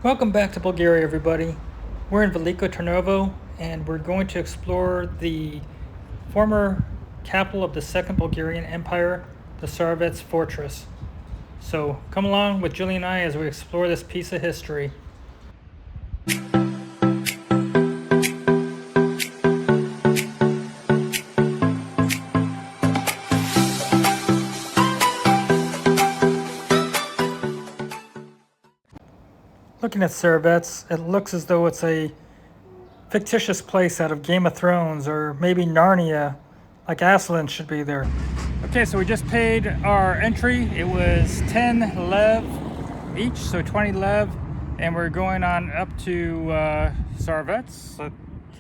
Welcome back to Bulgaria, everybody. We're in Veliko, Tarnovo, and we're going to explore the former capital of the Second Bulgarian Empire, the Tsarevets fortress. So come along with Julie and I as we explore this piece of history. Looking at Tsarevets, it looks as though it's a fictitious place out of Game of Thrones or maybe Narnia, like Aslan should be there. Okay, so we just paid our entry. It was 10 lev each, so 20 lev, and we're going on up to Tsarevets.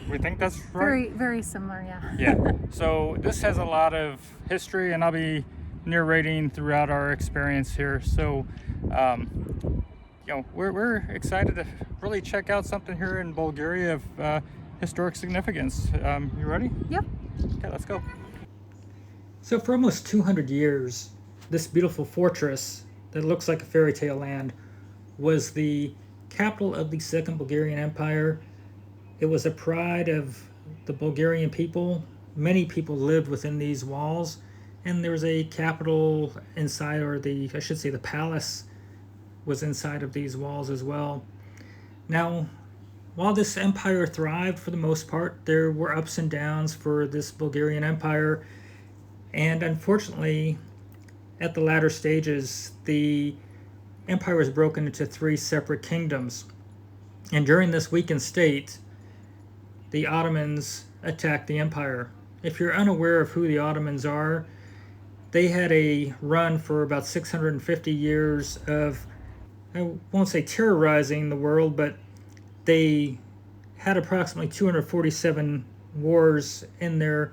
We think that's right? Very similar, yeah. Yeah, so this has a lot of history, and I'll be narrating throughout our experience here. So, we're excited to really check out something here in Bulgaria of historic significance. You ready? Yep. Okay, let's go. So for almost 200 years, this beautiful fortress that looks like a fairy tale land was the capital of the Second Bulgarian Empire. It was a pride of the Bulgarian people. Many people lived within these walls, and there was a capital inside, or the palace was inside of these walls as well. Now, while this empire thrived for the most part, there were ups and downs for this Bulgarian Empire. And unfortunately, at the latter stages, the empire was broken into three separate kingdoms. And during this weakened state, the Ottomans attacked the empire. If you're unaware of who the Ottomans are, they had a run for about 650 years of, I won't say terrorizing the world, but they had approximately 247 wars in their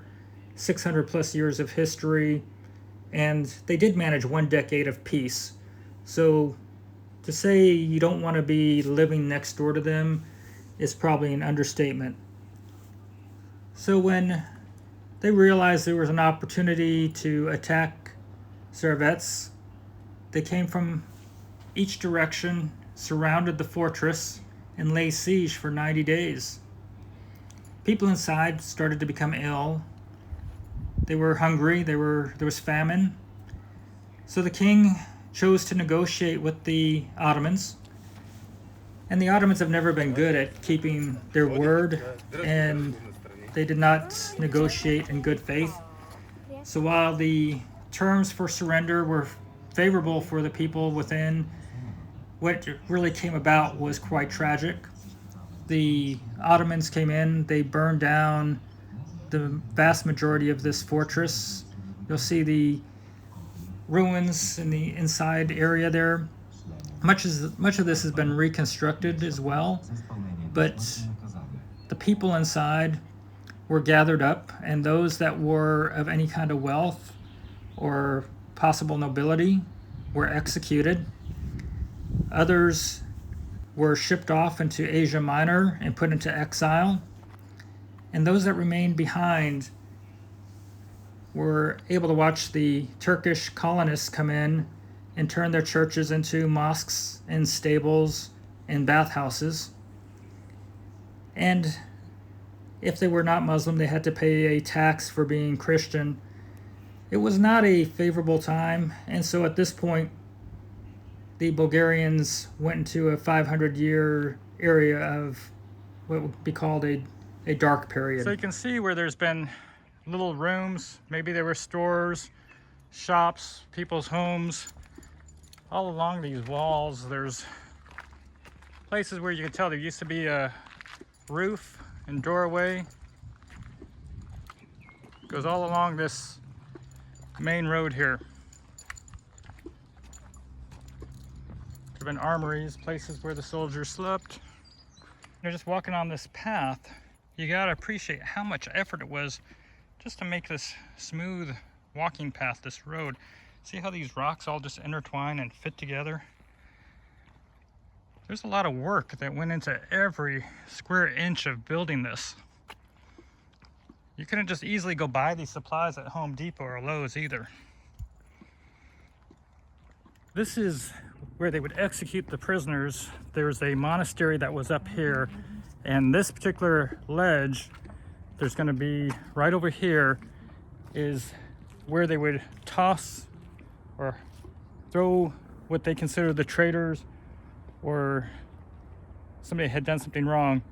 600 plus years of history, and they did manage 1 decade of peace. So to say you don't want to be living next door to them is probably an understatement. So when they realized there was an opportunity to attack Tsarevets, they came from each direction, surrounded the fortress, and lay siege for 90 days. People inside started to become ill. They were hungry, there was famine. So the king chose to negotiate with the Ottomans. And the Ottomans have never been good at keeping their word, and they did not negotiate in good faith. So while the terms for surrender were favorable for the people within, what really came about was quite tragic. The Ottomans came in, they burned down the vast majority of this fortress. You'll see the ruins in the inside area there. Much of this has been reconstructed as well, but the people inside were gathered up, and those that were of any kind of wealth or possible nobility were executed. Others were shipped off into Asia Minor and put into exile. And those that remained behind were able to watch the Turkish colonists come in and turn their churches into mosques and stables and bathhouses. And if they were not Muslim, they had to pay a tax for being Christian. It was not a favorable time, and so at this point, the Bulgarians went into a 500-year area of what would be called a dark period. So you can see where there's been little rooms, maybe there were stores, shops, people's homes. All along these walls, there's places where you can tell there used to be a roof and doorway. It goes all along this main road here. There have been armories, places where the soldiers slept. You're just walking on this path. You gotta appreciate how much effort it was just to make this smooth walking path, this road. See how these rocks all just intertwine and fit together? There's a lot of work that went into every square inch of building this. You couldn't just easily go buy these supplies at Home Depot or Lowe's either. This is where they would execute the prisoners, there's a monastery that was up here, and this particular ledge, there's going to be right over here, is where they would toss or throw what they consider the traitors or somebody had done something wrong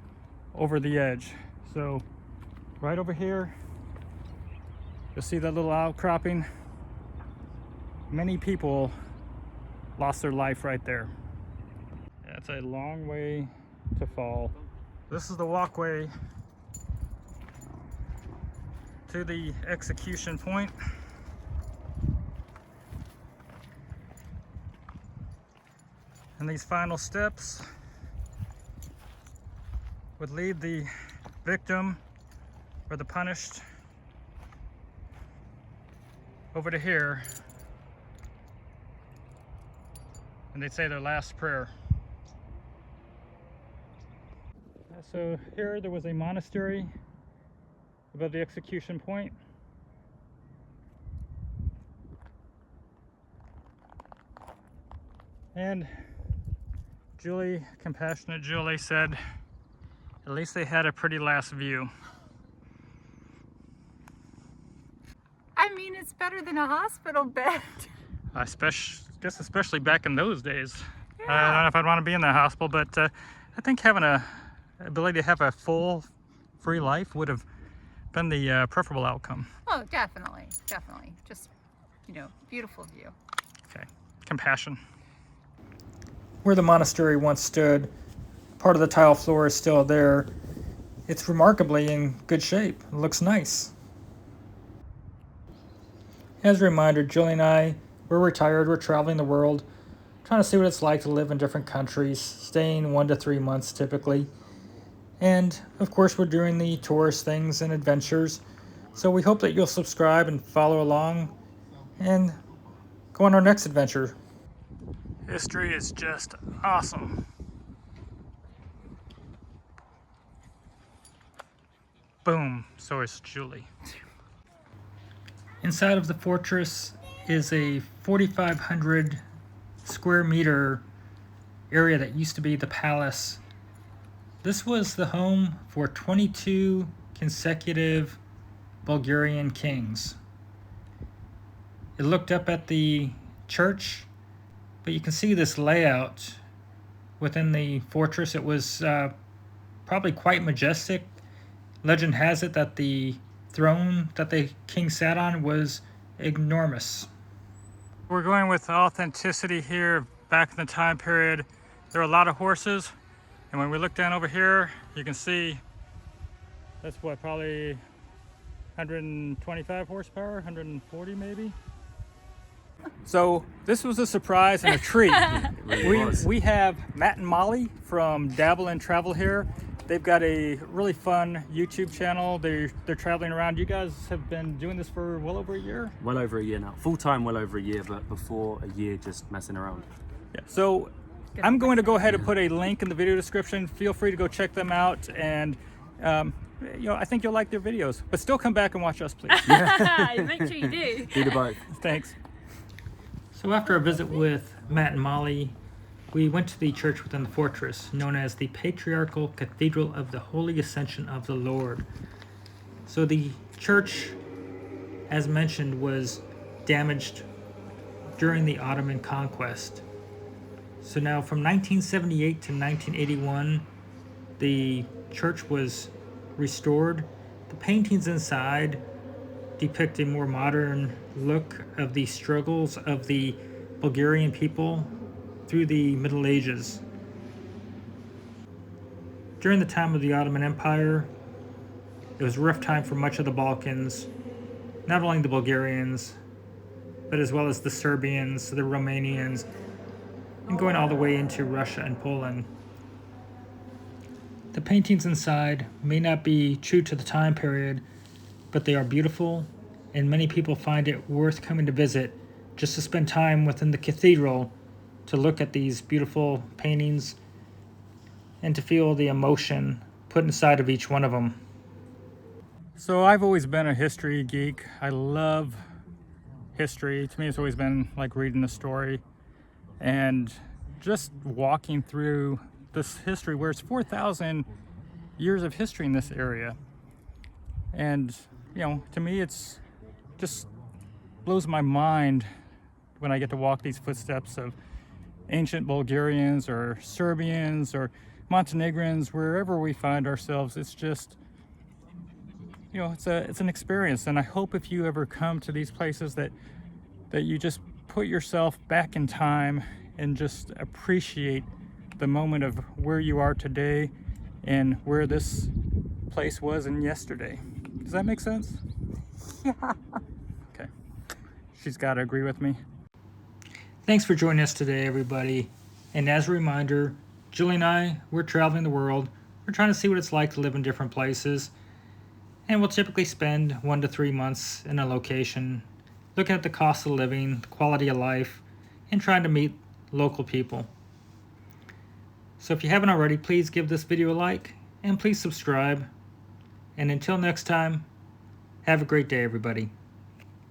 over the edge. So right over here, you'll see that little outcropping. Many people lost their life right there. That's a long way to fall. This is the walkway to the execution point. And these final steps would lead the victim or the punished over to here, and they'd say their last prayer. So here there was a monastery above the execution point. And Julie, compassionate Julie, said at least they had a pretty last view. I mean, it's better than a hospital bed. I guess especially back in those days. Yeah. I don't know if I'd want to be in the hospital, but I think having a ability to have a full, free life would have been the preferable outcome. Oh, definitely, definitely. Just, beautiful view. Okay, compassion. Where the monastery once stood, part of the tile floor is still there. It's remarkably in good shape. It looks nice. As a reminder, Julie and I, we're retired, we're traveling the world, trying to see what it's like to live in different countries, staying 1 to 3 months typically. And of course, we're doing the tourist things and adventures. So we hope that you'll subscribe and follow along and go on our next adventure. History is just awesome. Boom, so is Julie. Inside of the fortress is a 4,500 square meter area that used to be the palace. This was the home for 22 consecutive Bulgarian kings. It looked up at the church, but you can see this layout within the fortress. It was probably quite majestic. Legend has it that the throne that the king sat on was enormous. We're going with authenticity here. Back in the time period, there were a lot of horses, and when we look down over here, you can see that's what, probably 125 horsepower, 140 maybe. So this was a surprise and a treat. We have Matt and Molly from Dabble and Travel here. They've got a really fun YouTube channel. They're traveling around. You guys have been doing this for well over a year? Well over a year now. Full time, well over a year, but before a year, just messing around. Yeah. So I'm going to go ahead and put a link in the video description. Feel free to go check them out, and I think you'll like their videos. But still come back and watch us, please. Make sure you do. Do the both. Thanks. So after a visit with Matt and Molly, we went to the church within the fortress, known as the Patriarchal Cathedral of the Holy Ascension of the Lord. So the church, as mentioned, was damaged during the Ottoman conquest. So now from 1978 to 1981, the church was restored. The paintings inside depict a more modern look of the struggles of the Bulgarian people through the Middle Ages. During the time of the Ottoman Empire, it was a rough time for much of the Balkans, not only the Bulgarians, but as well as the Serbians, the Romanians, and going all the way into Russia and Poland. The paintings inside may not be true to the time period, but they are beautiful, and many people find it worth coming to visit just to spend time within the cathedral to look at these beautiful paintings and to feel the emotion put inside of each one of them. So I've always been a history geek. I love history. To me, it's always been like reading a story. And just walking through this history where it's 4,000 years of history in this area. And, you know, to me, it's just blows my mind when I get to walk these footsteps of ancient Bulgarians or Serbians or Montenegrins, wherever we find ourselves. It's just, you know, it's an experience. And I hope if you ever come to these places that you just put yourself back in time and just appreciate the moment of where you are today and where this place was in yesterday. Does that make sense? Yeah. Okay. She's got to agree with me. Thanks for joining us today, everybody. And as a reminder, Julie and I, we're traveling the world. We're trying to see what it's like to live in different places. And we'll typically spend 1 to 3 months in a location, looking at the cost of living, the quality of life, and trying to meet local people. So if you haven't already, please give this video a like, and please subscribe. And until next time, have a great day, everybody.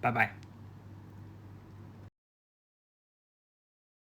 Bye-bye.